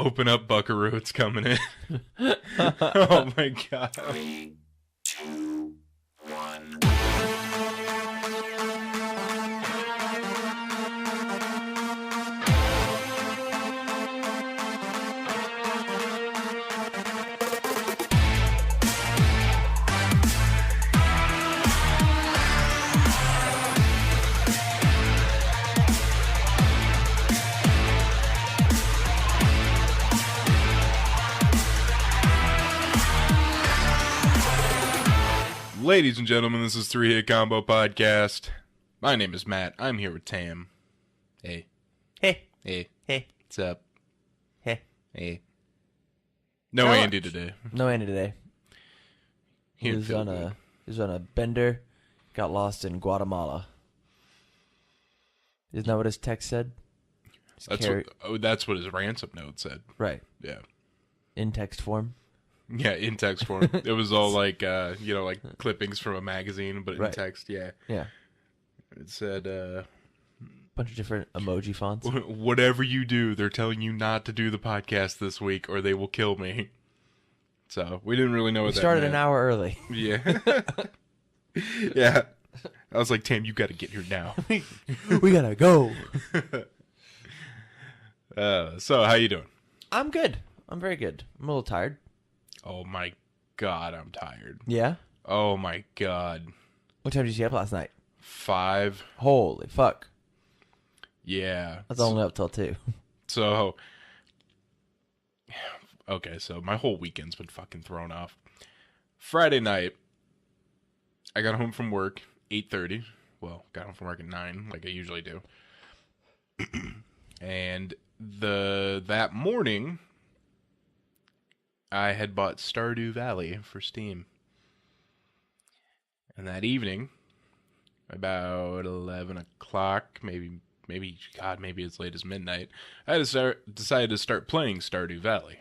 Open up, Buckaroo. It's coming in. Oh, my God. 3, 2, 1. Ladies and gentlemen, this is 3 Hit Combo Podcast. My name is Matt. I'm here with Tam. Hey. Hey. Hey. Hey. What's up? Hey. Hey. No Not Andy much. today. No Andy today. He He was on a bender, got lost in Guatemala. Isn't that what his text said? That's what his ransom note said. Right. Yeah. In text form. Yeah, in text form. It was all like, like clippings from a magazine, but in Right. text, yeah. Yeah. It said, Bunch of different emoji fonts. whatever you do, they're telling you not to do the podcast this week or they will kill me. So, we didn't really know We what that started meant. an hour early. Yeah. Yeah. I was like, Tam, you got to get here now. We gotta go. So, how you doing? I'm good. I'm very good. I'm a little tired. Oh, my God, I'm tired. Yeah? Oh, my God. What time did you stay up last night? 5. Holy fuck. Yeah. I was only up till 2. So, okay, so my whole weekend's been fucking thrown off. Friday night, I got home from work, 8:30. Well, got home from work at 9, like I usually do. And that morning, I had bought Stardew Valley for Steam. And that evening, about 11 o'clock, maybe as late as midnight, I decided to start playing Stardew Valley.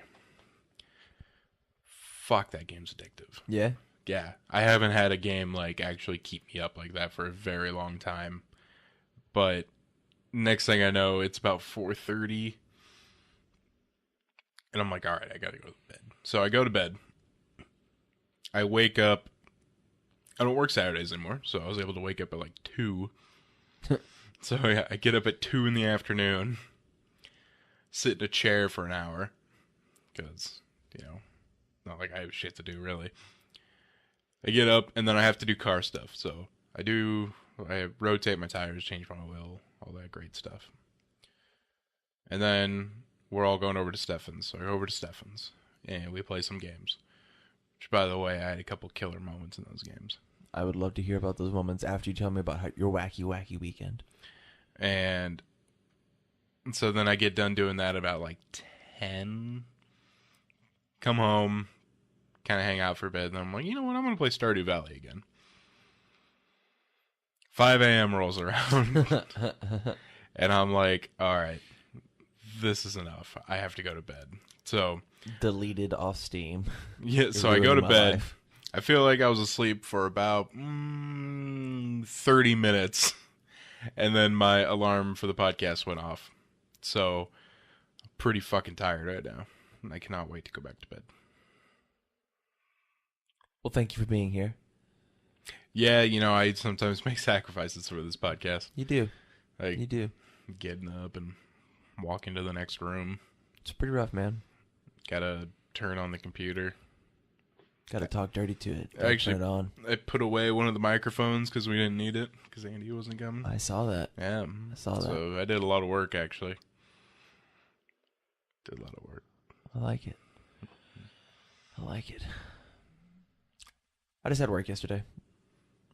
Fuck, that game's addictive. Yeah? Yeah, I haven't had a game like actually keep me up like that for a very long time. But next thing I know, it's about 4:30. And I'm like, all right, I gotta go to bed. So I go to bed. I wake up. I don't work Saturdays anymore, so I was able to wake up at like 2. So yeah, I get up at 2 in the afternoon, sit in a chair for an hour, because, not like I have shit to do, really. I get up, and then I have to do car stuff. So I rotate my tires, change my oil, all that great stuff. And then we're all going over to Stefan's. So I go over to Stefan's, and we play some games. Which, by the way, I had a couple killer moments in those games. I would love to hear about those moments after you tell me about your wacky weekend. And so then I get done doing that about like 10. Come home, kind of hang out for a bit, and then I'm like, you know what, I'm going to play Stardew Valley again. 5 a.m. rolls around, and I'm like, all right, this is enough. I have to go to bed. So Deleted off Steam. yeah, so I go to bed. I feel like I was asleep for about 30 minutes, and then my alarm for the podcast went off. So I'm pretty fucking tired right now, and I cannot wait to go back to bed. Well, thank you for being here. Yeah, I sometimes make sacrifices for this podcast. You do. Like You do. getting up and walking to the next room. It's pretty rough, man. Gotta turn on the computer. Got to talk dirty to it. Actually, turn it on. I put away one of the microphones because we didn't need it because Andy wasn't coming. I saw that. Yeah, I saw that. So I did a lot of work, actually. Did a lot of work. I like it. I like it. I just had work yesterday.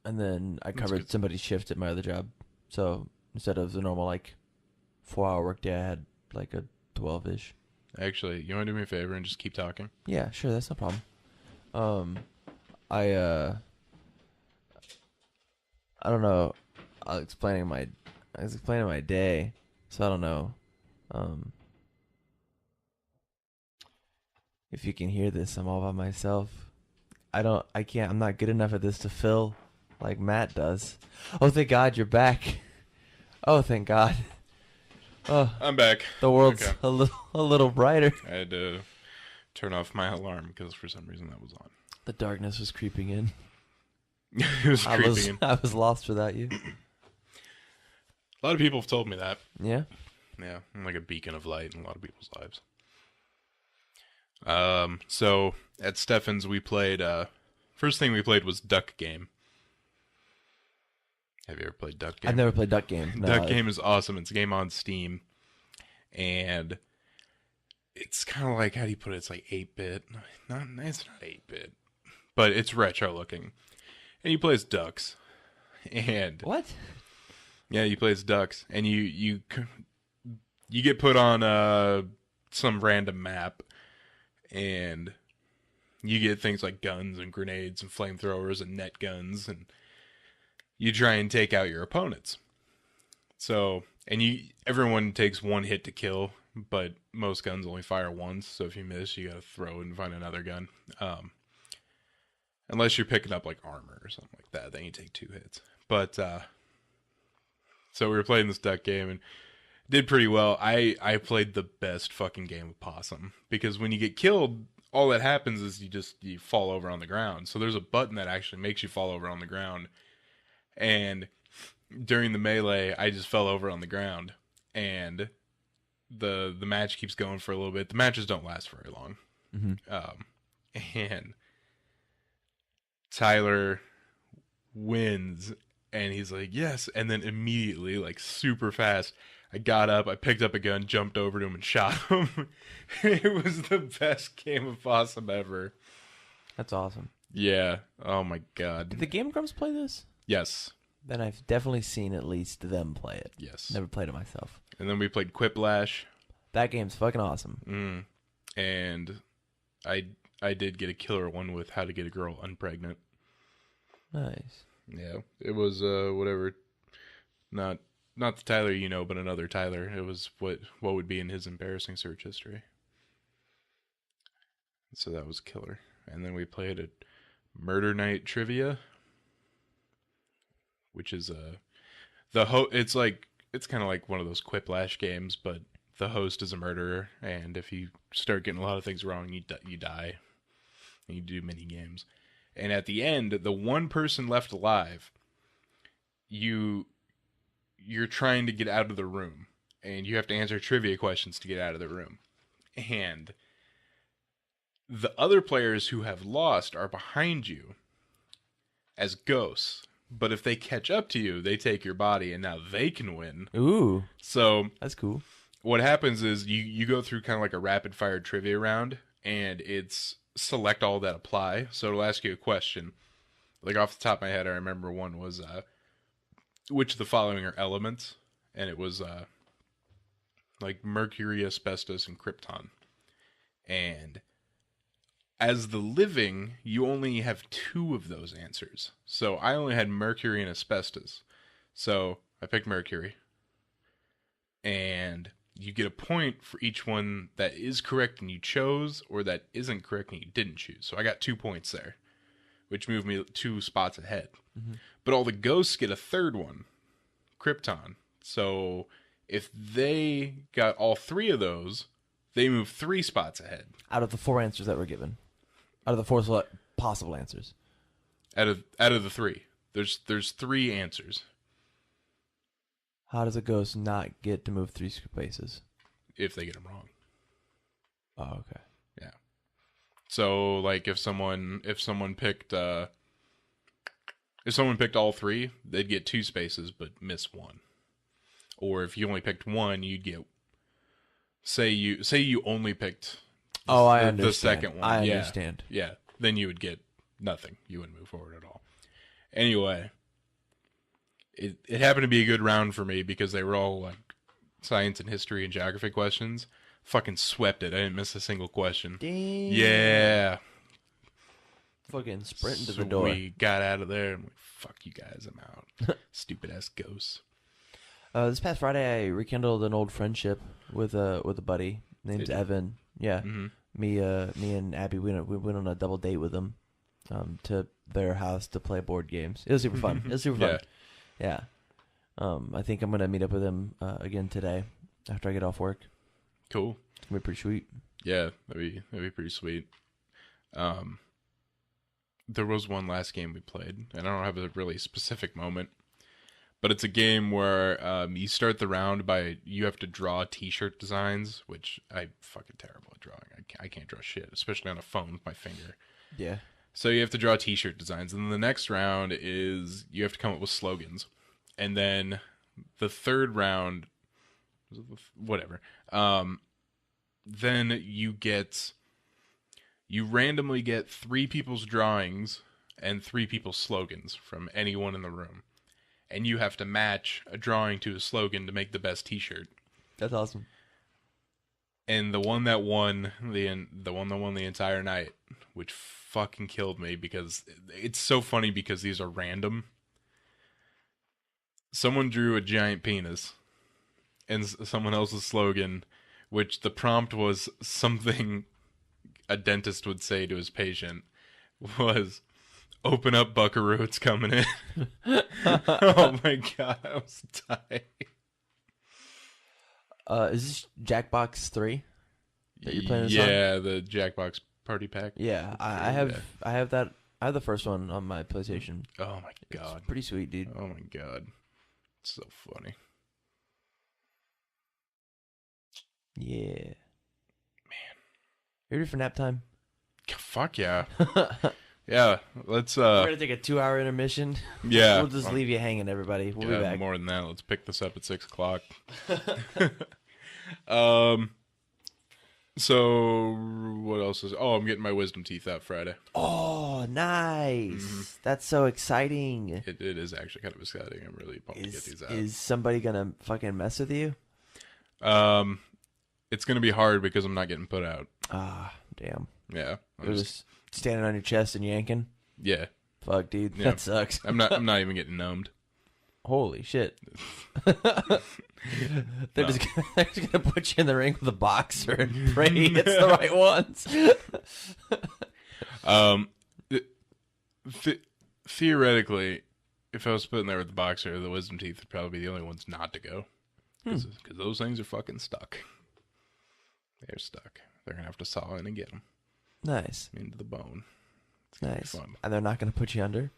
And then I covered good. somebody's shift at my other job. So instead of the normal, 4-hour work day, I had, a 12-ish. Actually, you want to do me a favor and just keep talking? Yeah, sure. That's no problem. I don't know. I was explaining my day. So I don't know. If you can hear this, I'm all by myself. I'm not good enough at this to fill like Matt does. Oh, thank God you're back. Oh, thank God. Oh, I'm back. the world's Okay. a little brighter. I had to turn off my alarm because for some reason that was on. The darkness was creeping in. It was creeping in. I was lost without you. A lot of people have told me that. Yeah. Yeah, I'm like a beacon of light in a lot of people's lives. So at Stefan's we played. First thing we played was Duck Game. Have you ever played Duck Game? I've never played Duck Game. No, Duck Game is awesome. It's a game on Steam, and it's kind of like, how do you put it? It's like 8-bit. It's not 8-bit, but it's retro looking. And you play as ducks, and What? yeah, you play as ducks, and you get put on some random map, and you get things like guns and grenades and flamethrowers and net guns, and you try and take out your opponents. So, and everyone takes one hit to kill, but most guns only fire once. So if you miss, you gotta throw it and find another gun. Unless you're picking up like armor or something like that, then you take 2 hits. But so we were playing this duck game and did pretty well. I played the best fucking game of Possum, because when you get killed, all that happens is you fall over on the ground. So there's a button that actually makes you fall over on the ground. And during the melee, I just fell over on the ground, and the match keeps going for a little bit. The matches don't last very long. Mm-hmm. And Tyler wins, and he's like, yes. And then immediately, like super fast, I got up, I picked up a gun, jumped over to him, and shot him. It was the best game of Possum ever. That's awesome. Yeah. Oh my god. Did the Game Grumps play this? Yes. Then I've definitely seen at least them play it. Yes. Never played it myself. And then we played Quiplash. That game's fucking awesome. And I did get a killer one with How to Get a Girl Unpregnant. Nice. Yeah. It was whatever. Not the Tyler you know, but another Tyler. It was what would be in his embarrassing search history. So that was killer. And then we played a Murder Night Trivia, which is it's kind of like one of those Quiplash games, but the host is a murderer, and if you start getting a lot of things wrong, you die. And you do mini games, and at the end, the one person left alive, you're trying to get out of the room, and you have to answer trivia questions to get out of the room, and the other players who have lost are behind you as ghosts. But if they catch up to you, they take your body, and now they can win. Ooh, So that's cool. what happens is you go through kind of like a rapid-fire trivia round, and it's select all that apply. So it'll ask you a question. Like off the top of my head, I remember one was, which of the following are elements? And it was like mercury, asbestos, and krypton. And as the living, you only have 2 of those answers. So I only had mercury and asbestos. So I picked mercury. And you get a point for each one that is correct and you chose, or that isn't correct and you didn't choose. So I got 2 points there, which moved me 2 spots ahead. Mm-hmm. But all the ghosts get a third one, krypton. So if they got all 3 of those, they move 3 spots ahead. Out of the 4 answers that were given. Out of the 4 possible answers. Out of the 3, there's 3 answers. How does a ghost not get to move 3 spaces? If they get them wrong. Oh, okay. Yeah. So like if someone picked all 3, they'd get 2 spaces but miss 1. Or if you only picked 1, you'd get say you only picked I the understand. second one. I Yeah. understand. Yeah. Then you would get nothing. You wouldn't move forward at all. Anyway, it happened to be a good round for me because they were all like science and history and geography questions. Fucking swept it. I didn't miss a single question. Damn. Yeah. Fucking sprinting to the So door. we got out of there. I'm like, fuck you guys, I'm out. Stupid ass ghosts. This past Friday, I rekindled an old friendship with a buddy named Evan. Yeah, Mm-hmm. me and Abby we went on a double date with him, to their house to play board games. It was super fun. It was super fun. Yeah. I think I'm gonna meet up with him again today. after I get off work. Cool. It's gonna be pretty sweet. Yeah, that'd be pretty sweet. There was one last game we played, and I don't have a really specific moment, but it's a game where you start the round by you have to draw T-shirt designs, which I'm fucking terrible at drawing. I can't draw shit, especially on a phone with my finger. Yeah. So you have to draw T-shirt designs, and then the next round is you have to come up with slogans, and then the third round, whatever. Then you randomly get 3 people's drawings and 3 people's slogans from anyone in the room, and you have to match a drawing to a slogan to make the best T-shirt. That's awesome. And the one that won the entire night, which fucking killed me because it's so funny because these are random. Someone drew a giant penis, and someone else's slogan, which the prompt was something a dentist would say to his patient, was, "Open up, Buckaroo, it's coming in." Oh my god, I was dying. Is this Jackbox 3 that you're playing this on? Yeah, the Jackbox Party Pack. Yeah, I have that. I have the first one on my PlayStation. Oh my god. It's pretty sweet, dude. Oh my god. It's so funny. Yeah. Man. You ready for nap time? Fuck yeah. Yeah, let's We're gonna take a 2-hour intermission. Yeah. We'll just leave you hanging, everybody. We'll be back. More than that. Let's pick this up at 6 o'clock. So what else is? Oh, I'm getting my wisdom teeth out Friday. Oh, nice! That's so exciting. It is actually kind of exciting. I'm really pumped to get these out. Is somebody gonna fucking mess with you? It's gonna be hard because I'm not getting put out. Ah, damn. Yeah, You're just standing on your chest and yanking. Yeah. Fuck, dude, Yeah. that sucks. I'm not even getting numbed. Holy shit. They're just gonna put you in the ring with a boxer and pray it's the right ones. Theoretically, if I was put in there with the boxer, the wisdom teeth would probably be the only ones not to go. Because those things are fucking stuck. They're stuck. They're gonna have to saw in and get them Nice. into the bone. Nice. Fun. And they're not gonna put you under?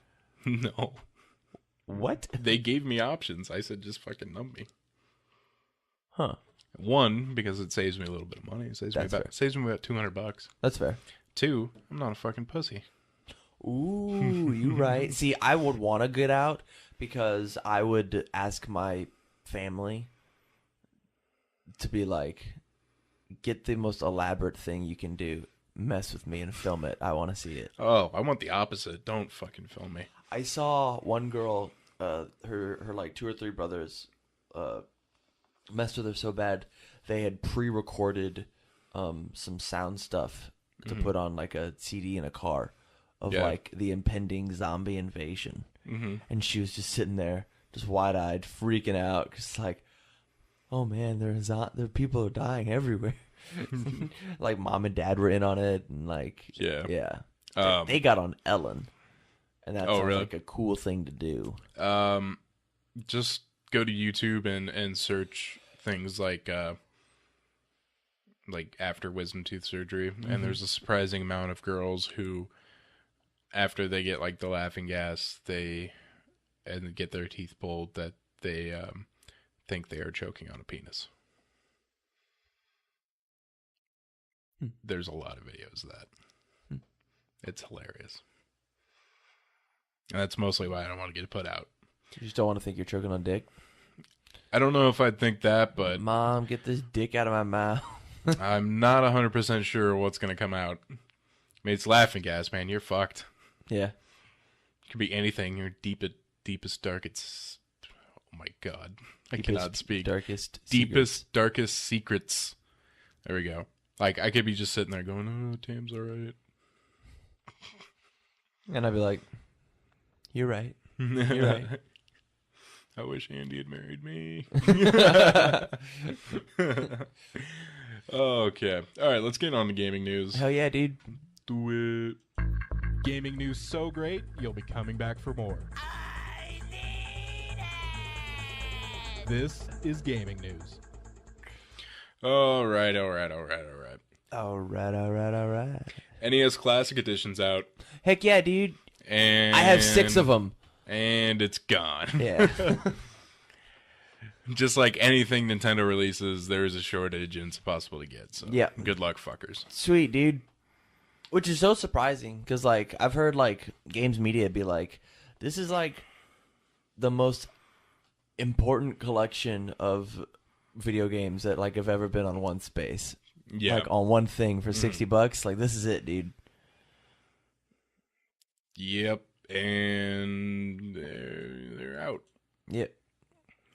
No. What? They gave me options. I said just fucking numb me. Huh. One, because it saves me a little bit of money. It saves me That's about $200. That's fair. 2, I'm not a fucking pussy. Ooh, you right. See, I would want to get out because I would ask my family to be like, get the most elaborate thing you can do. Mess with me and film it. I want to see it. Oh, I want the opposite. Don't fucking film me. I saw one girl, her like 2 or 3 brothers, messed with her so bad they had pre-recorded some sound stuff to put on like a CD in a car of like the impending zombie invasion, and she was just sitting there, just wide-eyed, freaking out, because like, oh man, there people are dying everywhere. Like mom and dad were in on it, and like yeah. They got on Ellen. And that sounds really? like a cool thing to do. Just go to YouTube and search things like after wisdom tooth surgery, and there's a surprising amount of girls who, after they get like the laughing gas, and get their teeth pulled, that they think they are choking on a penis. There's a lot of videos of that. It's hilarious. And that's mostly why I don't want to get it put out. You just don't want to think you're choking on dick? I don't know if I'd think that, but Mom, get this dick out of my mouth. I'm not 100% sure what's going to come out. I mean, it's laughing gas, man. You're fucked. Yeah. It could be anything. Your deepest, darkest... Oh, my God. I cannot speak. Deepest, darkest secrets. There we go. Like, I could be just sitting there going, oh, Tam's all right. And I'd be like, you're right. You're right. I wish Andy had married me. Okay. All right, let's get on to gaming news. Hell yeah, dude. Do it. Gaming news so great, you'll be coming back for more. This is gaming news. All right. All right. NES Classic Edition's out, Heck yeah, dude. and I have 6 of them. and it's gone. Yeah. Just like anything Nintendo releases, there is a shortage and it's impossible to get. So Yeah. good luck, fuckers. Sweet, dude. Which is so surprising because, like, I've heard like games media be like, "This is like the most important collection of video games that like have ever been on one space, Yeah, like on one thing for $60. Like, this is it, dude." yep, and they're out. Yep.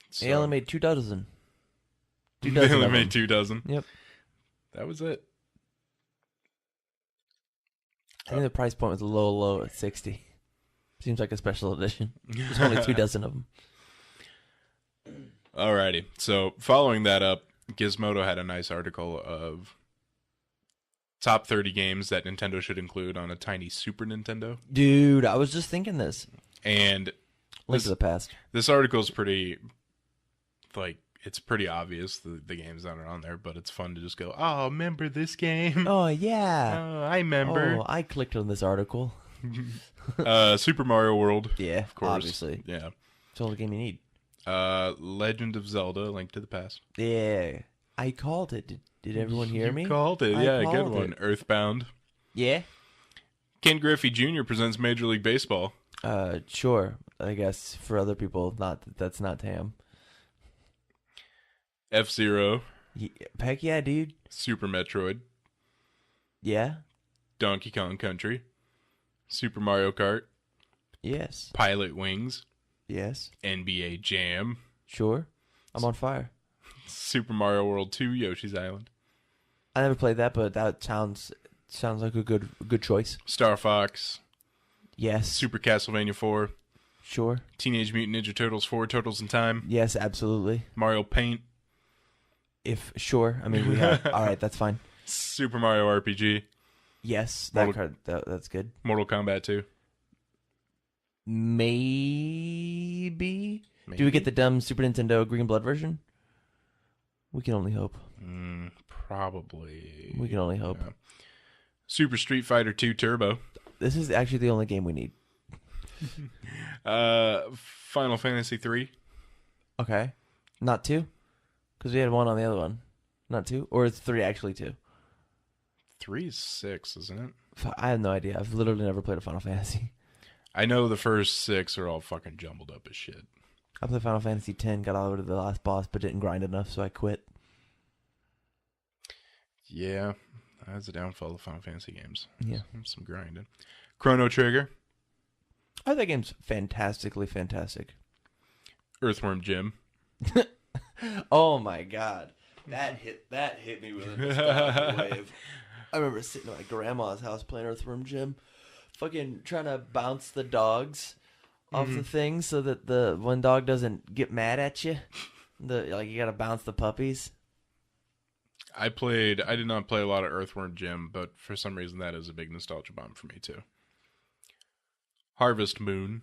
So, They only made 2 dozen. 2 they dozen only of them. made 2 dozen. Yep. That was it. I think the price point was low at 60. Seems like a special edition. There's only 2 dozen of them. Alrighty. So following that up, Gizmodo had a nice article of top 30 games that Nintendo should include on a tiny Super Nintendo. Dude, I was just thinking this. And Link to the Past. this article is pretty, like, it's pretty obvious the games that are on there, but it's fun to just go, oh, remember this game? Oh, yeah. Oh, I remember. Oh, I clicked on this article. Super Mario World. Yeah, Of course. obviously. Yeah. It's all the game you need. Legend of Zelda, Link to the Past. Yeah. I called it. Did everyone hear me? You called it. I Yeah, good called one. it. Earthbound. Yeah. Ken Griffey Jr. presents Major League Baseball. Sure. I guess for other people, that's not Tam. F-Zero. Heck yeah, dude. Super Metroid. Yeah. Donkey Kong Country. Super Mario Kart. Yes. Pilot Wings. Yes. NBA Jam. Sure. I'm on fire. Super Mario World 2, Yoshi's Island. I never played that, but that sounds like a good choice. Star Fox. Yes. Super Castlevania 4. Sure. Teenage Mutant Ninja Turtles 4, Turtles in Time. Yes, absolutely. Mario Paint. Sure. I mean, we have. All right, that's fine. Super Mario RPG. Yes, that Mortal- card. That's good. Mortal Kombat 2. Maybe. Do we get the dumb Super Nintendo Green Blood version? We can only hope. Probably. We can only hope. Yeah. Super Street Fighter 2 Turbo. This is actually the only game we need. Final Fantasy 3. Okay. Not 2? Because we had 1 on the other one. Not 2? Or it's 3 actually 2? 3 is 6, isn't it? I have no idea. I've literally never played a Final Fantasy. I know the first 6 are all fucking jumbled up as shit. I played Final Fantasy X, got all the way to the last boss, but didn't grind enough, so I quit. Yeah, that's the downfall of Final Fantasy games. Yeah. Some grinding. Chrono Trigger. I think that game's fantastically fantastic. Earthworm Jim. Oh my god. That hit me with a nostalgia wave. I remember sitting at my grandma's house playing Earthworm Jim, fucking trying to bounce the dogs off the thing so that the one dog doesn't get mad at you. You gotta bounce the puppies. I did not play a lot of Earthworm Jim, but for some reason that is a big nostalgia bomb for me too. Harvest Moon,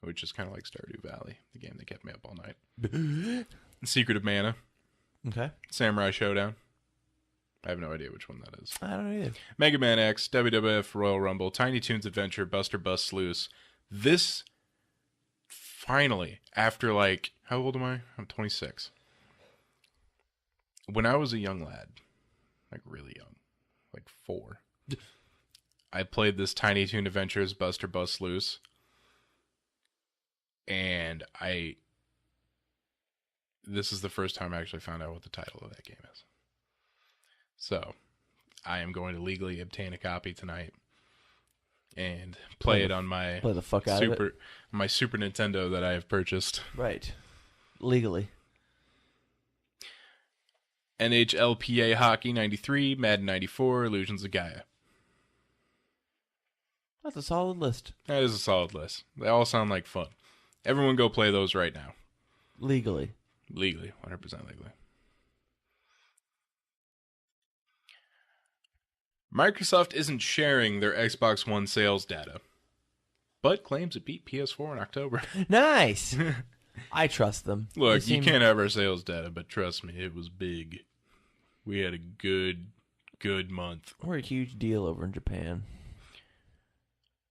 which is kind of like Stardew Valley, the game that kept me up all night. Secret of Mana. Okay. Samurai Showdown. I have no idea which one that is. I don't know either. Mega Man X, WWF Royal Rumble, Tiny Toons Adventure, Buster Bust Loose. This, finally, after how old am I? I'm 26. When I was a young lad, like really young, like 4, I played this Tiny Toon Adventures, Buster Bust Loose, and this is the first time I actually found out what the title of that game is. So, I am going to legally obtain a copy tonight and play it on my Play the fuck out of it. my Super Nintendo that I have purchased. Right. Legally. NHLPA Hockey 93, Madden 94, Illusions of Gaia. That's a solid list. That is a solid list. They all sound like fun. Everyone go play those right now. Legally. Legally, 100% legally. Microsoft isn't sharing their Xbox One sales data, but claims it beat PS4 in October. Nice. I trust them. Look, They you seem- can't have our sales data, but trust me, it was big. We had a good month. We're a huge deal over in Japan.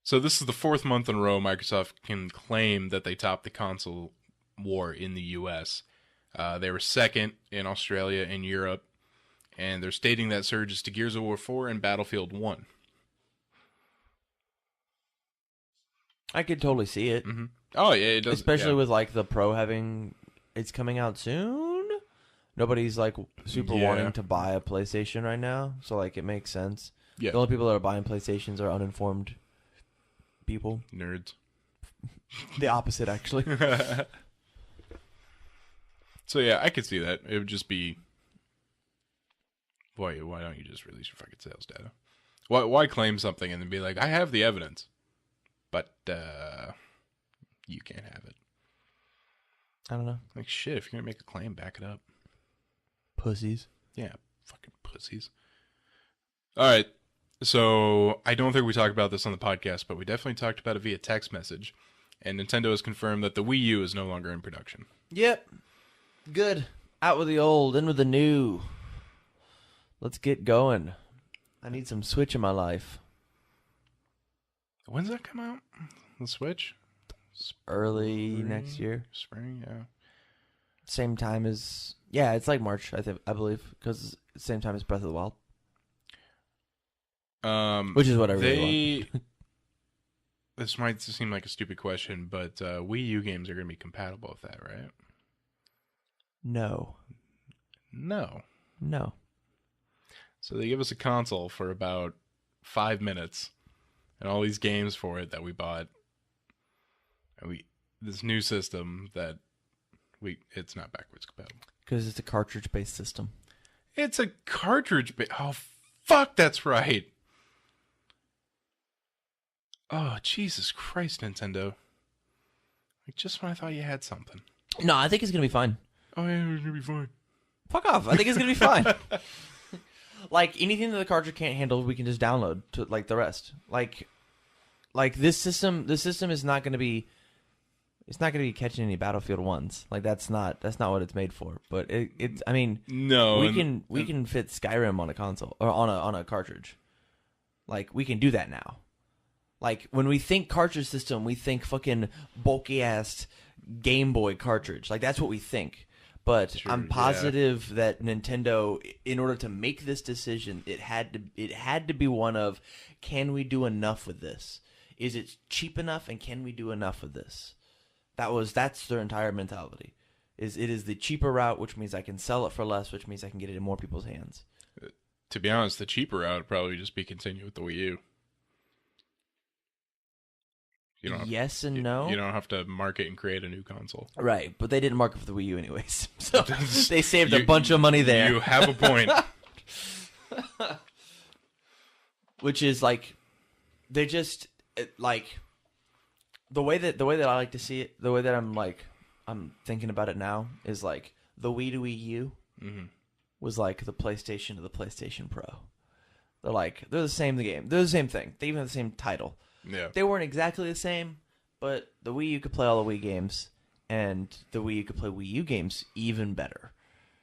So this is the 4th month in a row Microsoft can claim that they topped the console war in the U.S. They were second in Australia and Europe, and they're stating that surge is to Gears of War 4 and Battlefield 1. I could totally see it. Mm-hmm. Oh, yeah, it does. Especially yeah. with like the Pro having it's coming out soon. Nobody's like super Yeah. wanting to buy a PlayStation right now, so like it makes sense. Yeah. The only people that are buying PlayStations are uninformed people. Nerds. The opposite, actually. So yeah, I could see that. It would just be, why don't you just release your fucking sales data? Why claim something and then be like, I have the evidence, but you can't have it. I don't know. Like shit, if you're gonna make a claim, back it up. Pussies. Yeah, fucking pussies. All right, so I don't think we talked about this on the podcast, but we definitely talked about it via text message, and Nintendo has confirmed that the Wii U is no longer in production. Yep. Good. Out with the old, in with the new. Let's get going. I need some Switch in my life. When's that come out? The Switch? Early next year. Spring, yeah. Same time as it's like March, I believe, because same time as Breath of the Wild, which is what I really want. This might seem like a stupid question, but Wii U games are going to be compatible with that, right? No. No. So they give us a console for about 5 minutes, and all these games for it that we bought, and this new system that it's not backwards compatible. Because it's a cartridge-based system. It's a cartridge. Oh, fuck, that's right. Oh, Jesus Christ, Nintendo. Like, just when I thought you had something. No, I think it's going to be fine. Oh, yeah, it's going to be fine. Fuck off. I think it's going to be fine. Like, anything that the cartridge can't handle, we can just download to, like, the rest. Like this system is not going to be... It's not going to be catching any Battlefield 1s. Like, that's not what it's made for. But it's I mean... No. We can fit Skyrim on a console, or on a cartridge. Like, we can do that now. Like, when we think cartridge system, we think fucking bulky-ass Game Boy cartridge. Like, that's what we think. But Sure, I'm positive that Nintendo, in order to make this decision, it had to be one of, can we do enough with this? Is it cheap enough, and can we do enough with this? That's their entire mentality. It is the cheaper route, which means I can sell it for less, which means I can get it in more people's hands. To be honest, the cheaper route would probably just be continue with the Wii U. You don't have, Yes and no. You don't have to market and create a new console. Right, but they didn't market for the Wii U anyways, so they saved You- a bunch of money there. You have a point. Which is like, they just like the way that I like to see it, the way that I'm thinking about it now is like the Wii to Wii U was like the PlayStation to the PlayStation Pro. They're the same game. They're the same thing. They even have the same title. Yeah. They weren't exactly the same, but the Wii U could play all the Wii games, and the Wii U could play Wii U games even better.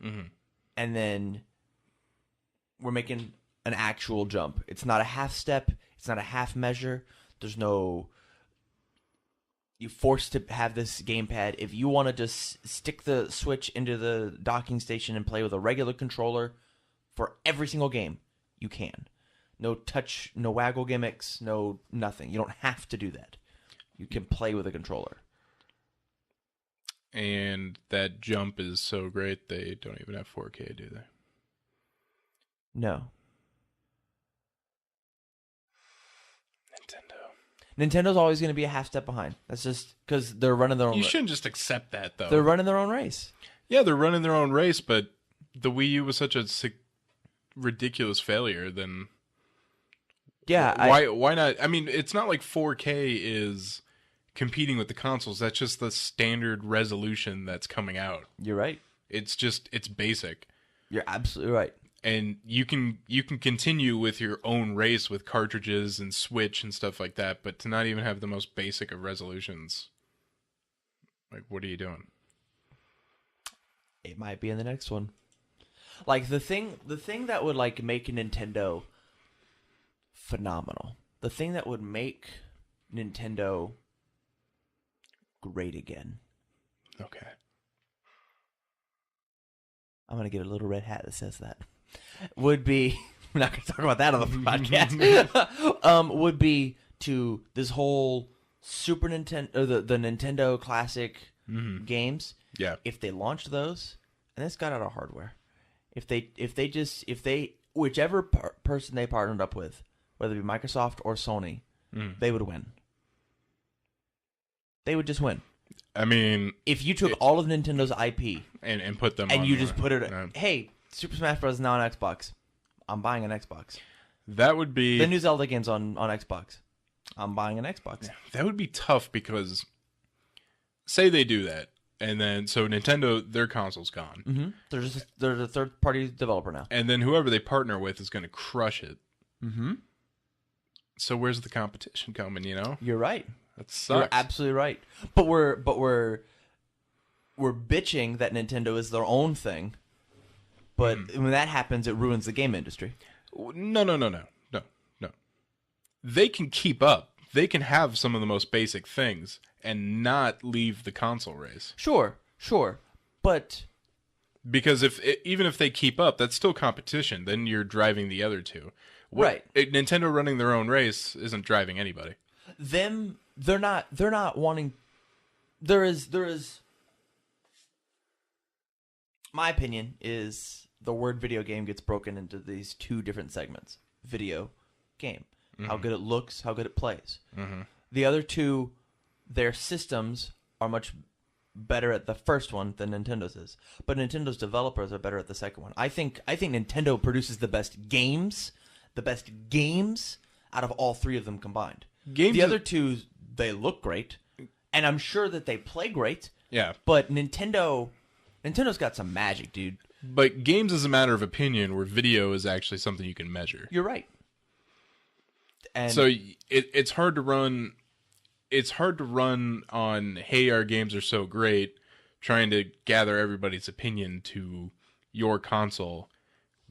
Mhm. And then we're making an actual jump. It's not a half step. It's not a half measure. There's no... You're forced to have this gamepad. If you want to just stick the Switch into the docking station and play with a regular controller for every single game, you can. No touch, no waggle gimmicks, no nothing. You don't have to do that. You can play with a controller. And that jump is so great they don't even have 4K, do they? No. Nintendo. Nintendo's always going to be a half step behind. That's just because they're running their own. You shouldn't just accept that, though. They're running their own race. Yeah, they're running their own race, but the Wii U was such a ridiculous failure. Then Yeah. why not? I mean, it's not like 4K is competing with the consoles. That's just the standard resolution that's coming out. You're right. It's basic. You're absolutely right. And you can continue with your own race with cartridges and Switch and stuff like that, but to not even have the most basic of resolutions, like, what are you doing? It might be in the next one. Like the thing that would like make Nintendo phenomenal. The thing that would make Nintendo great again. Okay. I'm gonna get a little red hat that says that. Would be we're not gonna talk about that on the podcast. Would be to this whole Super Nintendo or the Nintendo classic games. Yeah. If they launched those and this got out of hardware, if they whichever person they partnered up with, whether it be Microsoft or Sony, they would win. They would just win. I mean, If you took all of Nintendo's IP and put them and on you the- just put it, no. hey, Super Smash Bros. Is now on Xbox. I'm buying an Xbox. That would be The new Zelda game's on Xbox. I'm buying an Xbox. that would be tough because say they do that and then so Nintendo their console's gone. Mm-hmm. They're a third party developer now. And then whoever they partner with is going to crush it. Mm-hmm. So where's the competition coming, you know? You're right. That You're sucks. absolutely right. But we're bitching that Nintendo is their own thing. But when that happens, it ruins the game industry. No. They can keep up. They can have some of the most basic things and not leave the console race. Sure. But Because even if they keep up, that's still competition. Then you're driving the other two. Right. Nintendo running their own race isn't driving anybody. they're not wanting. There is. My opinion is the word video game gets broken into these two different segments: video game, how good it looks, how good it plays. The other two, their systems are much better at the first one than Nintendo's is, but Nintendo's developers are better at the second one. I think Nintendo produces the best games out of all three of them combined. Games The is- other two, they look great, and I'm sure that they play great. Yeah. But Nintendo's got some magic, dude. But games is a matter of opinion where video is actually something you can measure. You're right. And So it's hard to run. It's hard to run on, hey, our games are so great, trying to gather everybody's opinion to your console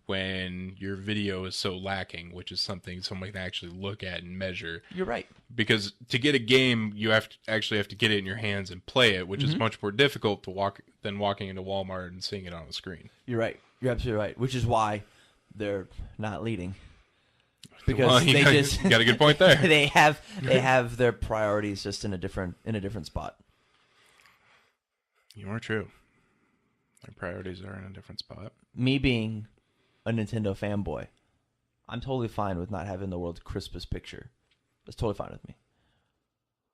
when your video is so lacking, which is something someone can actually look at and measure. you're right. Because to get a game, you have to get it in your hands and play it, which is much more difficult than walking into Walmart and seeing it on the screen. You're right. You're absolutely right. Which is why they're not leading. Because Well, you they got, just you got a good point there. they have their priorities just in a different spot. You are true. Their priorities are in a different spot. Me being a Nintendo fanboy, I'm totally fine with not having the world's crispest picture. That's totally fine with me.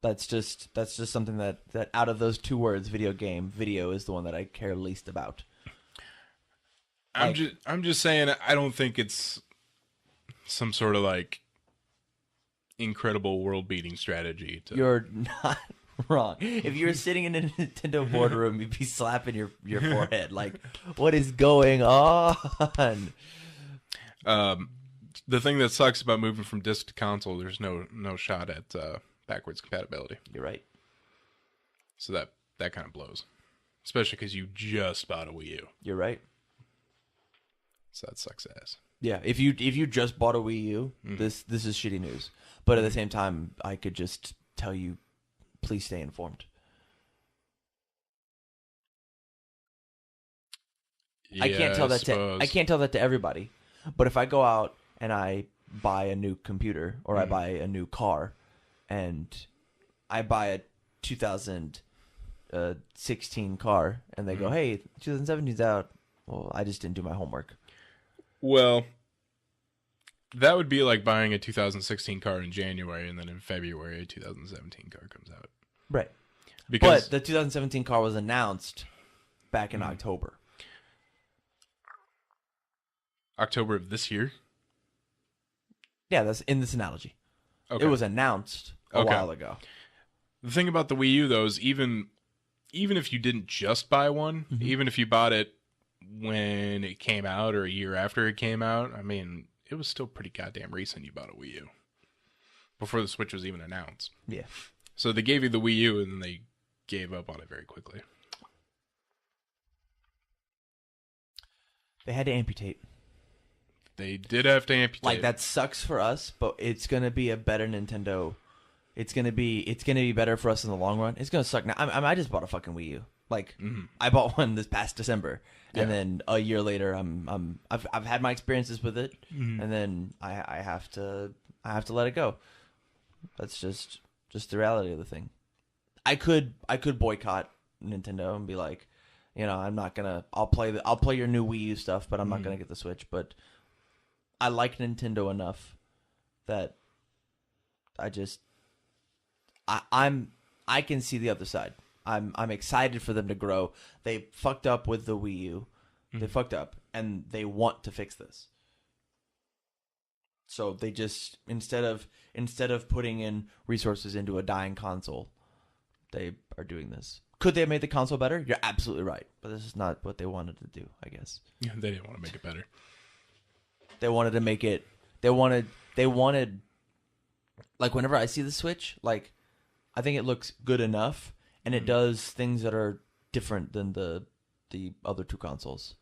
That's just something that out of those two words, video game, video is the one that I care least about. I'm just saying I don't think it's some sort of like incredible world beating strategy to You're not wrong. If you were sitting in a Nintendo boardroom, you'd be slapping your forehead. Like, what is going on? the thing that sucks about moving from disc to console, there's no shot at backwards compatibility. You're right. So that kind of blows. Especially because you just bought a Wii U. You're right. So that sucks ass. Yeah, if you just bought a Wii U, this is shitty news. But at the same time, I could just tell you, please stay informed. I can't tell that suppose. I can't tell that to everybody. But if I go out and I buy a new computer or I buy a new car, and I buy a 2016 car, and they go, "Hey, 2017's out," well, I just didn't do my homework. Well, that would be like buying a 2016 car in January and then in February a 2017 car comes out. Right. Because But the 2017 car was announced back in October. October of this year. Yeah, that's in this analogy. Okay. It was announced a Okay. while ago. The thing about the Wii U though is even if you didn't just buy one, even if you bought it when it came out or a year after it came out, I mean, it was still pretty goddamn recent you bought a Wii U. Before the Switch was even announced. Yeah. So they gave you the Wii U and then they gave up on it very quickly. They had to amputate. They did have to amputate. Like, that sucks for us, but it's gonna be a better Nintendo. It's gonna be better for us in the long run. It's gonna suck now. I just bought a fucking Wii U. Like, I bought one this past December, and then a year later, I've had my experiences with it, and then I have to let it go. That's just the reality of the thing. I could boycott Nintendo and be like, I'm not gonna. I'll play your new Wii U stuff, but I'm not gonna get the Switch. But I like Nintendo enough that I can see the other side. I'm excited for them to grow. They fucked up with the Wii U. They fucked up, and they want to fix this. So they just instead of putting in resources into a dying console, they are doing this. Could they have made the console better? You're absolutely right, but this is not what they wanted to do, I guess. Yeah, they didn't want to make it better. They wanted to make it. They wanted. Like, whenever I see the Switch, like, I think it looks good enough, and it does things that are different than the other two consoles.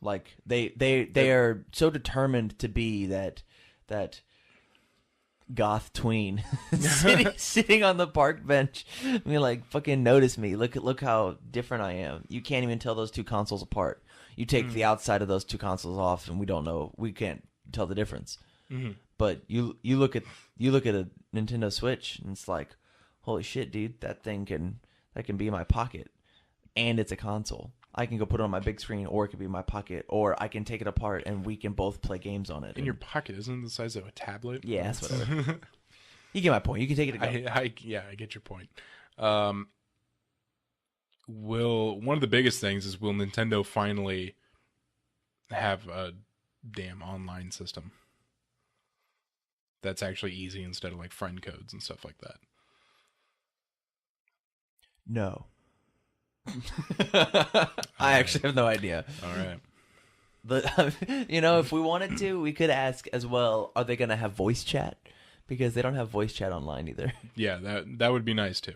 Like, they are so determined to be that goth tween sitting on the park bench. I mean, like, fucking notice me. Look how different I am. You can't even tell those two consoles apart. You take the outside of those two consoles off, and we can't tell the difference. But you look at a Nintendo Switch, and it's like, holy shit, dude, that can be in my pocket, and it's a console. I can go put it on my big screen, or it could be in my pocket, or I can take it apart and we can both play games on it. In your pocket, isn't it the size of a tablet? Yeah, that's whatever. You get my point. You can take it and go. I get your point. One of the biggest things is, will Nintendo finally have a damn online system that's actually easy instead of like friend codes and stuff like that? No. I actually have no idea. All right. But if we wanted to, we could ask as well, are they going to have voice chat? Because they don't have voice chat online either. Yeah, that would be nice too.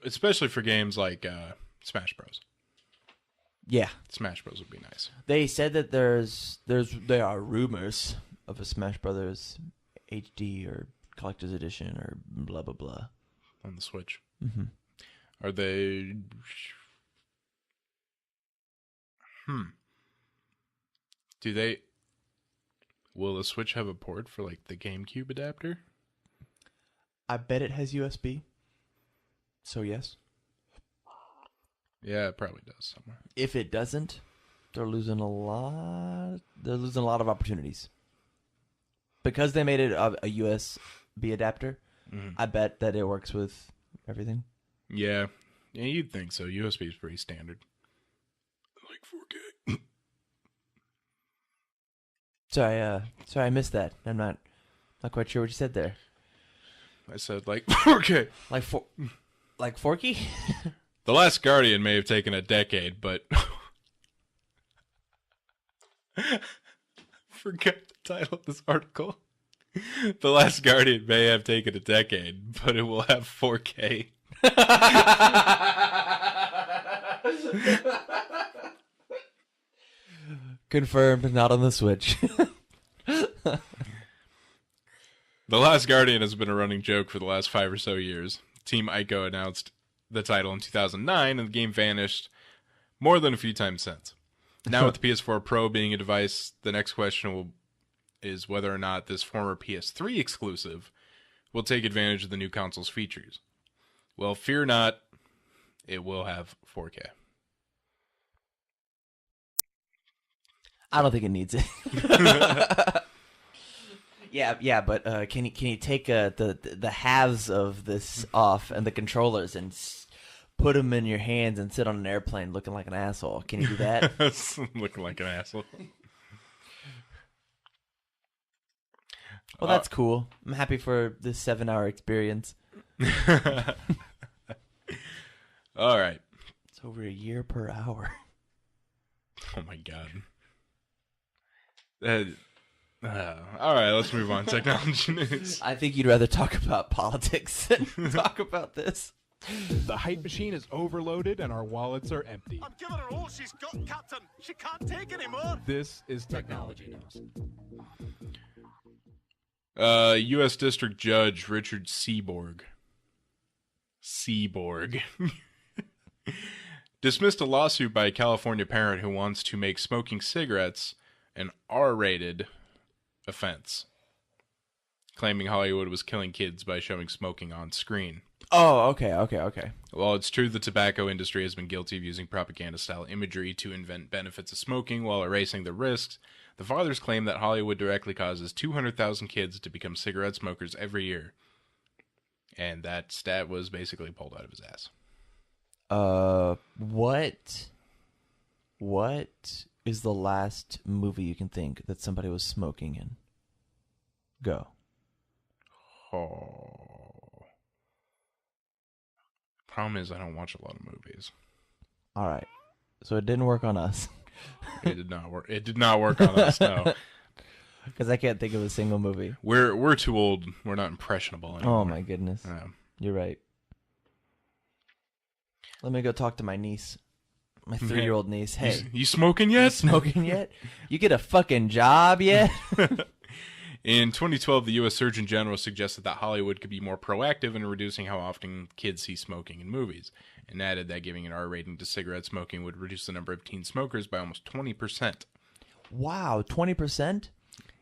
Especially for games like Smash Bros. Yeah. Smash Bros would be nice. They said that there are rumors of a Smash Brothers HD or Collector's Edition or blah, blah, blah. On the Switch. Mm-hmm. Are they... Do they... Will the Switch have a port for, like, the GameCube adapter? I bet it has USB. So, yes. Yeah, it probably does somewhere. If it doesn't, they're losing a lot. They're losing a lot of opportunities. Because they made it a USB adapter, I bet that it works with everything. Yeah, you'd think so. USB is pretty standard. Like 4K. Sorry, I missed that. I'm not quite sure what you said there. I said like 4K. Like Forky? The Last Guardian may have taken a decade, but forget the title of this article. The Last Guardian may have taken a decade, but it will have 4K. Confirmed, not on the Switch. The Last Guardian has been a running joke for the last 5 or so years. Team Ico announced the title in 2009, and the game vanished more than a few times since. Now with the PS4 Pro being a device, the next question is whether or not this former PS3 exclusive will take advantage of the new console's features. Well, fear not, it will have 4K. I don't think it needs it. Yeah, but can you take the halves of this off and the controllers and put them in your hands and sit on an airplane looking like an asshole? Can you do that? Looking like an asshole. Well, that's cool. I'm happy for this 7-hour experience. All right. It's over a year per hour. Oh my god. All right, let's move on. Technology news. I think you'd rather talk about politics than talk about this. The hype machine is overloaded and our wallets are empty. I'm giving her all she's got, Captain. She can't take any more. This is Technology Knows. U.S. District Judge Richard Seaborg dismissed a lawsuit by a California parent who wants to make smoking cigarettes an R-rated offense, claiming Hollywood was killing kids by showing smoking on screen. Oh, okay. While it's true the tobacco industry has been guilty of using propaganda-style imagery to invent benefits of smoking while erasing the risks, the fathers claim that Hollywood directly causes 200,000 kids to become cigarette smokers every year. And that stat was basically pulled out of his ass. What is the last movie you can think that somebody was smoking in? Go. Oh. Problem is, I don't watch a lot of movies. All right. So it didn't work on us. It did not work. It did not work on us. No, Because I can't think of a single movie. we're too old. We're not impressionable anymore. Oh, my goodness. Yeah. You're right. Let me go talk to my niece. My 3-year-old niece. Hey, You smoking yet? smoking yet? You get a fucking job yet? In 2012, the U.S. Surgeon General suggested that Hollywood could be more proactive in reducing how often kids see smoking in movies, and added that giving an R rating to cigarette smoking would reduce the number of teen smokers by almost 20%. Wow, 20%?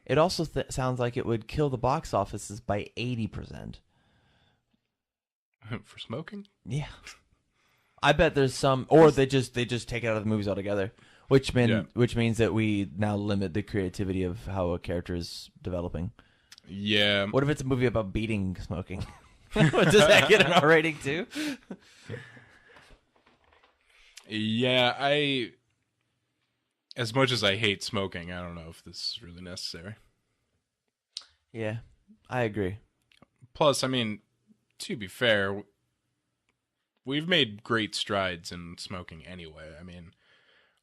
It also sounds like it would kill the box offices by 80%. For smoking? Yeah. I bet there's some, or they just take it out of the movies altogether, which means that we now limit the creativity of how a character is developing. Yeah. What if it's a movie about beating smoking? Does that get an R rating too? Yeah, as much as I hate smoking, I don't know if this is really necessary. Yeah, I agree. Plus, I mean, to be fair, we've made great strides in smoking anyway. I mean,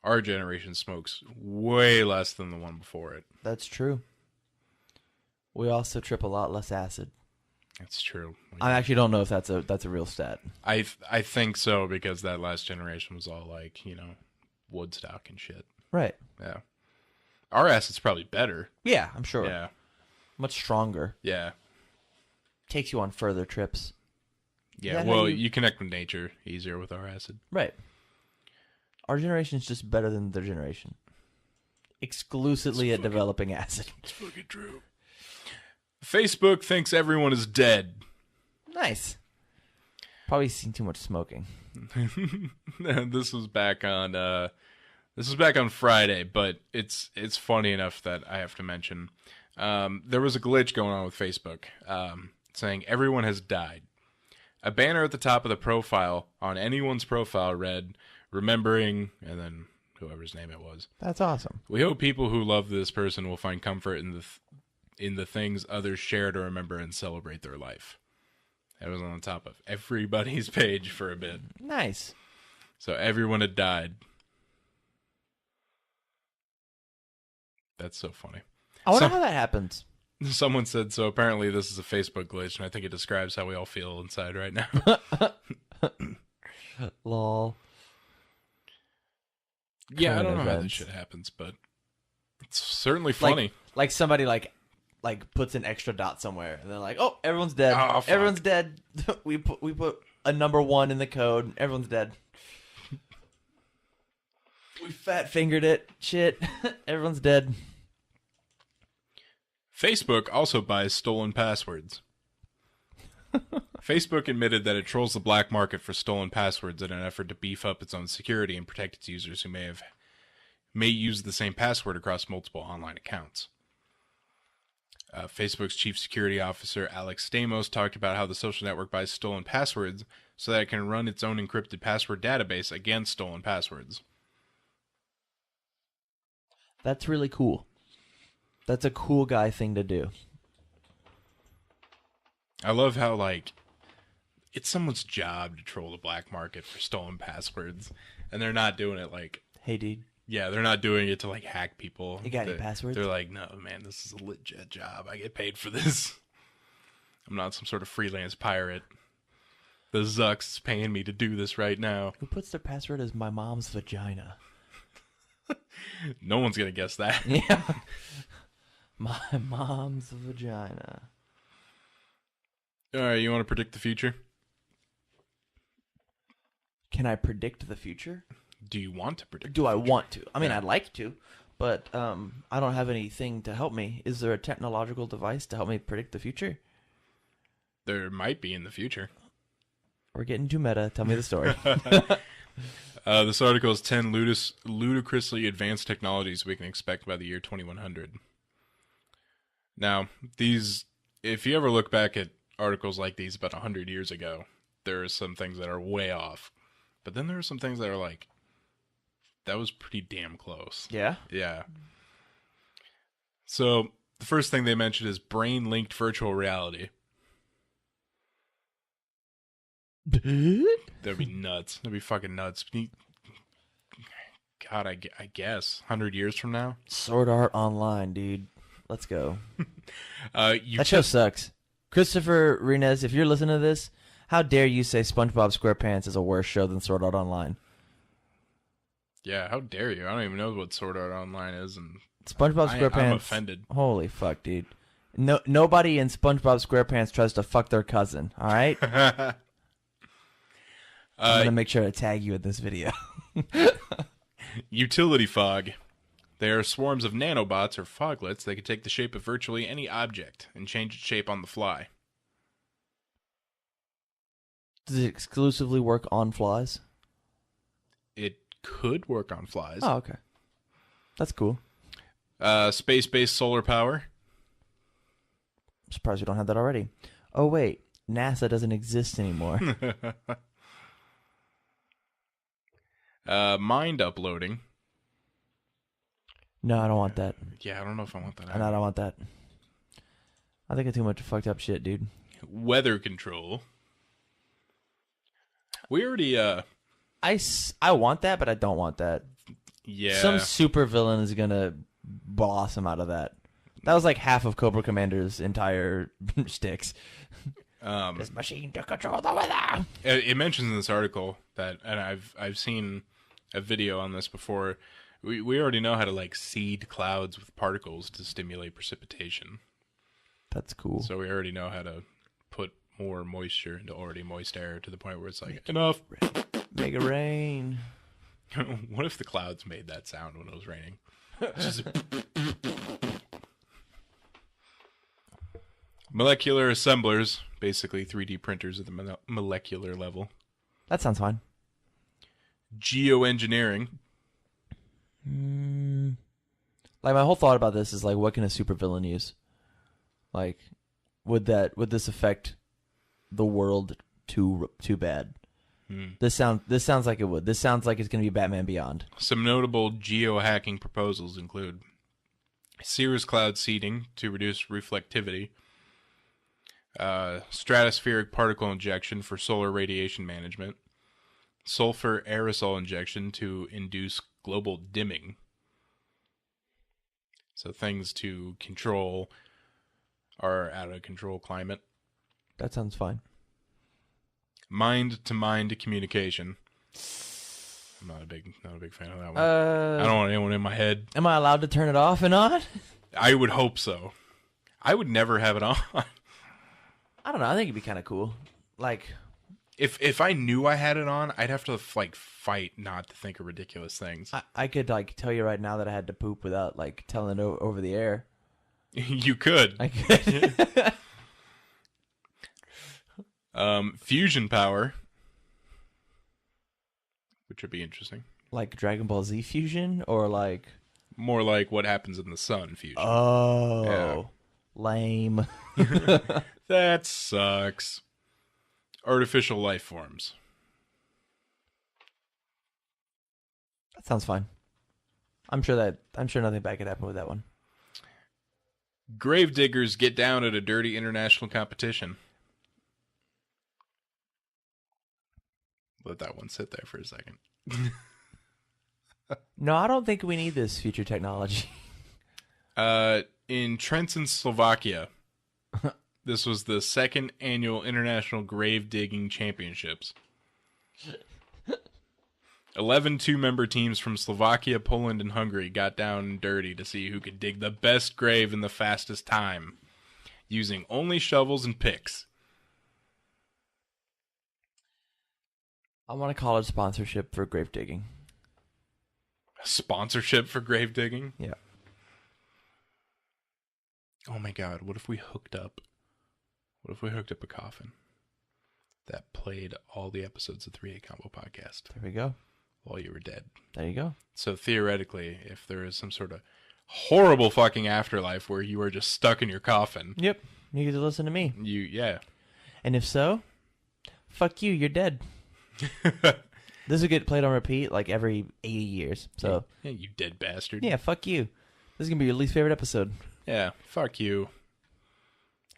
our generation smokes way less than the one before it. That's true. We also trip a lot less acid. That's true. I actually don't know if that's a real stat. I think so, because that last generation was all like, Woodstock and shit. Right. Yeah. Our acid's probably better. Yeah, I'm sure. Yeah. Much stronger. Yeah. Takes you on further trips. Yeah. Yeah, Well, you- you connect with nature easier with our acid. Right. Our generation's just better than their generation. Exclusively at developing acid. It's fucking true. Facebook thinks everyone is dead. Nice. Probably seen too much smoking. This was back on Friday, but it's funny enough that I have to mention. There was a glitch going on with Facebook, saying everyone has died. A banner at the top of the profile on anyone's profile read, "Remembering," and then whoever's name it was. That's awesome. We hope people who love this person will find comfort in the things others share to remember and celebrate their life. That was on the top of everybody's page for a bit. Nice. So everyone had died. That's so funny. I wonder So- how that happens. Someone said, so apparently this is a Facebook glitch, and I think it describes how we all feel inside right now. Lol. Yeah, I Current don't know how this events. shit happens, but it's certainly funny. Like somebody like puts an extra dot somewhere, and they're like, "Oh, everyone's dead. Oh, fuck. Everyone's dead." we put a number 1 in the code. Everyone's dead. We fat fingered it. Shit. Everyone's dead. Facebook also buys stolen passwords. Facebook admitted that it trolls the black market for stolen passwords in an effort to beef up its own security and protect its users who may use the same password across multiple online accounts. Facebook's chief security officer, Alex Stamos, talked about how the social network buys stolen passwords so that it can run its own encrypted password database against stolen passwords. That's really cool. That's a cool guy thing to do. I love how, it's someone's job to troll the black market for stolen passwords, and they're not doing it Hey, dude. yeah, they're not doing it to, hack people. You got any passwords? They're like, no, man, this is a legit job. I get paid for this. I'm not some sort of freelance pirate. The Zucks is paying me to do this right now. Who puts their password as my mom's vagina? No one's gonna guess that. Yeah. My mom's vagina. All right, you want to predict the future? Can I predict the future? Do you want to predict? Do I want to? I mean, Yeah. I'd like to, but I don't have anything to help me. Is there a technological device to help me predict the future? There might be in the future. We're getting too meta. Tell me the story. This article is 10 ludicrously advanced technologies we can expect by the year 2100. Now, these, if you ever look back at articles like these about 100 years ago, there are some things that are way off. But then there are some things that are like, that was pretty damn close. Yeah. Yeah. So, the first thing they mentioned is brain-linked virtual reality. That'd be nuts. That'd be fucking nuts. God, I guess 100 years from now. Sword Art Online, dude. Let's go. You That show sucks. Christopher Renez, if you're listening to this, how dare you say SpongeBob SquarePants is a worse show than Sword Art Online? Yeah, how dare you? I don't even know what Sword Art Online is, and SpongeBob SquarePants. I'm offended. Holy fuck, dude. No, nobody in SpongeBob SquarePants tries to fuck their cousin. All right. I'm gonna make sure to tag you in this video. Utility fog. They are swarms of nanobots or foglets that can take the shape of virtually any object and change its shape on the fly. Does it exclusively work on flies? It could work on flies. Oh, okay. That's cool. Space-based solar power. I'm surprised we don't have that already. Oh, wait. NASA doesn't exist anymore. Mind uploading. No, I don't want that. Yeah, I don't know if I want that. And I don't want that. I think it's too much fucked up shit, dude. Weather control. We already, I want that, but I don't want that. yeah. Some super villain is gonna blossom out of that. That was like half of Cobra Commander's entire sticks. This machine to control the weather. It mentions in this article that, and I've seen a video on this before. We already know how to like seed clouds with particles to stimulate precipitation. That's cool. So we already know how to put more moisture into already moist air to the point where it's like enough. Make it rain. What if the clouds made that sound when it was raining? Just molecular assemblers, basically 3D printers at the molecular level. That sounds fine. Geoengineering. Like my whole thought about this is like, what can a supervillain use? Like, would this affect the world too bad? This sounds like it would. This sounds like it's gonna be Batman Beyond. Some notable geohacking proposals include cirrus cloud seeding to reduce reflectivity, stratospheric particle injection for solar radiation management, sulfur aerosol injection to induce global dimming. So things to control our out of control climate. That sounds fine. Mind-to-mind communication. I'm not a big fan of that one. I don't want anyone in my head. Am I allowed to turn it off and on? I would hope so. I would never have it on. I don't know. I think it'd be kind of cool. Like, If I knew I had it on, I'd have to like fight not to think of ridiculous things. I could like tell you right now that I had to poop without like telling it over the air. You could. I could. Fusion power, which would be interesting. Like Dragon Ball Z fusion or like. More like what happens in the sun fusion. Oh, Yeah. lame. That sucks. Artificial life forms. That sounds fine. I'm sure nothing bad could happen with that one. Gravediggers get down at a dirty international competition. Let that one sit there for a second. No, I don't think we need this future technology. In Trenčín, Slovakia, This was the second annual International Grave Digging Championships. 11 two-member teams from Slovakia, Poland, and Hungary got down and dirty to see who could dig the best grave in the fastest time, using only shovels and picks. I want a college sponsorship for grave digging. A sponsorship for grave digging? Yeah. Oh my god, what if we hooked up a coffin that played all the episodes of 3A Combo Podcast There we go. while you were dead? There you go. So theoretically, if there is some sort of horrible fucking afterlife where you are just stuck in your coffin, Yep. You get to listen to me. yeah. And if so, fuck you, you're dead. This will get played on repeat like every 80 years. So, Yeah, you dead bastard. yeah, fuck you. This is going to be your least favorite episode. Yeah, fuck you.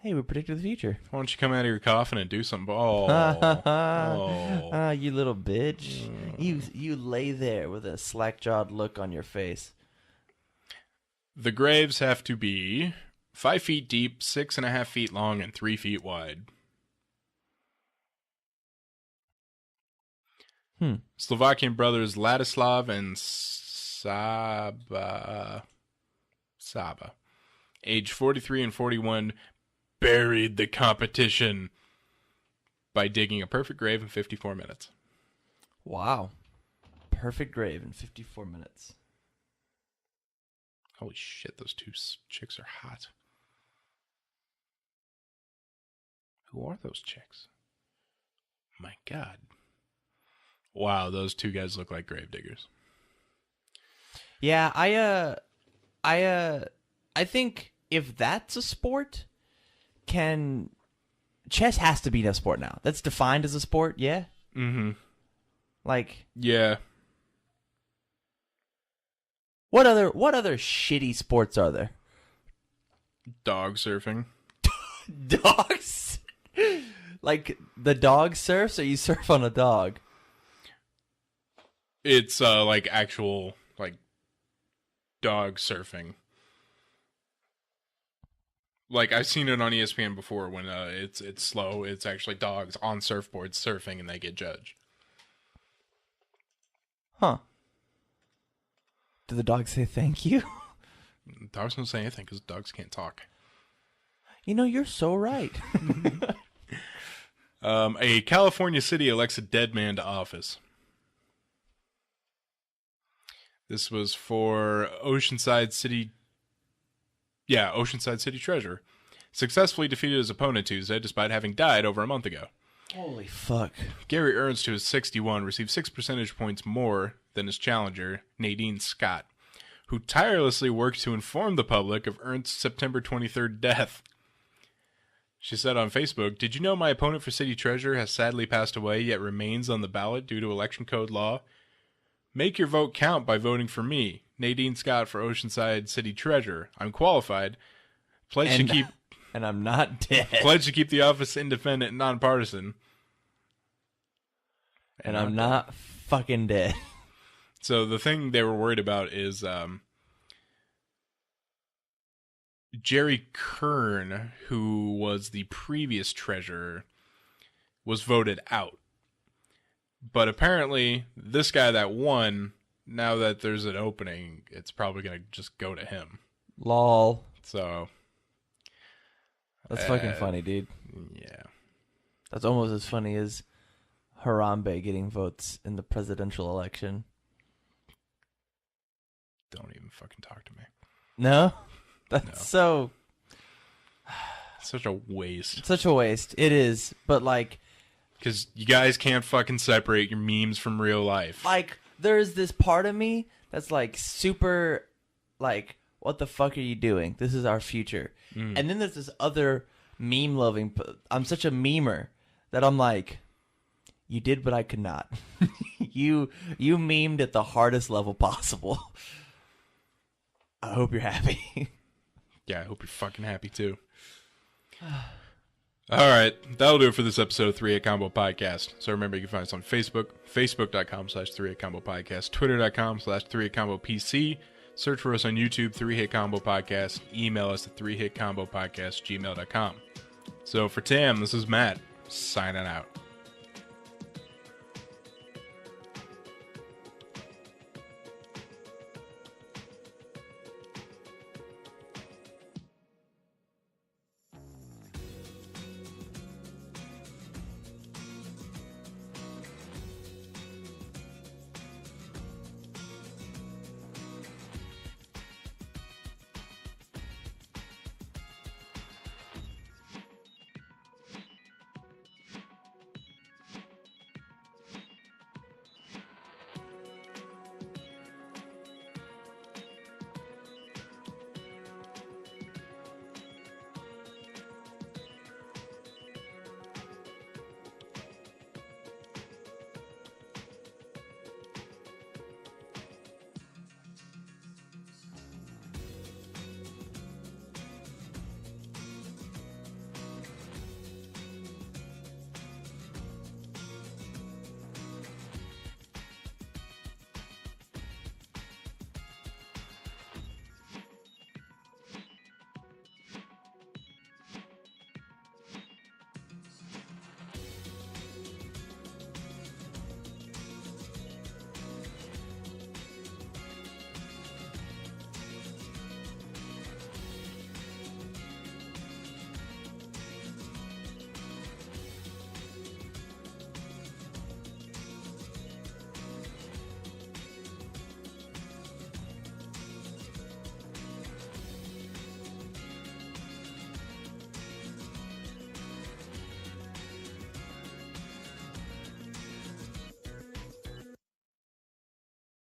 Hey, we predicted the future. Why don't you come out of your coffin and do something? Oh. Ah, you little bitch. You lay there with a slack-jawed look on your face. The graves have to be 5 feet deep, 6.5 feet long, and 3 feet wide. Slovakian brothers Ladislav and Saba, age 43 and 41, buried the competition by digging a perfect grave in 54 minutes. Wow. Perfect grave in 54 minutes. Holy shit, those two chicks are hot. Who are those chicks? My god. Wow, those two guys look like grave diggers. Yeah, I think if that's a sport, chess has to be a sport now. That's defined as a sport, yeah? Mm-hmm. Like, Yeah. what other shitty sports are there? Dog surfing. Dogs? Like, the dog surfs, or you surf on a dog? It's like actual like dog surfing. Like I've seen it on ESPN before when it's slow. It's actually dogs on surfboards surfing and they get judged. Huh. Do the dogs say thank you? Dogs don't say anything because dogs can't talk. You know, you're so right. A California city elects a dead man to office. This was for Oceanside City Treasurer. Successfully defeated his opponent Tuesday despite having died over a month ago. Holy fuck. Gary Ernst, who is 61, received 6 percentage points more than his challenger, Nadine Scott, who tirelessly worked to inform the public of Ernst's September 23rd death. She said on Facebook, "Did you know my opponent for city treasurer has sadly passed away, yet remains on the ballot due to election code law? Make your vote count by voting for me, Nadine Scott, for Oceanside City Treasurer. I'm qualified. Pledge to keep And I'm not dead. pledge to keep the office independent and nonpartisan. And I'm not fucking dead." So the thing they were worried about is Jerry Kern, who was the previous treasurer, was voted out. But apparently, this guy that won, now that there's an opening, it's probably going to just go to him. Lol. So, That's fucking funny, dude. yeah. That's almost as funny as Harambe getting votes in the presidential election. Don't even fucking talk to me. No? That's so... Such a waste. Such a waste. It is. But, like... Because you guys can't fucking separate your memes from real life. Like, there's this part of me that's, like, super... Like, what the fuck are you doing? This is our future. And then there's this other meme-loving... I'm such a memer that I'm like... You did what I could not. You memed at the hardest level possible. I hope you're happy. Yeah, I hope you're fucking happy too. Alright, that'll do it for this episode of 3A Combo Podcast. So remember, you can find us on Facebook, facebook.com/3A Combo Podcast, twitter.com/3A Combo PC. Search for us on YouTube, 3 Hit Combo Podcast. Email us at 3hitcombopodcast@gmail.com. So for Tam, this is Matt signing out.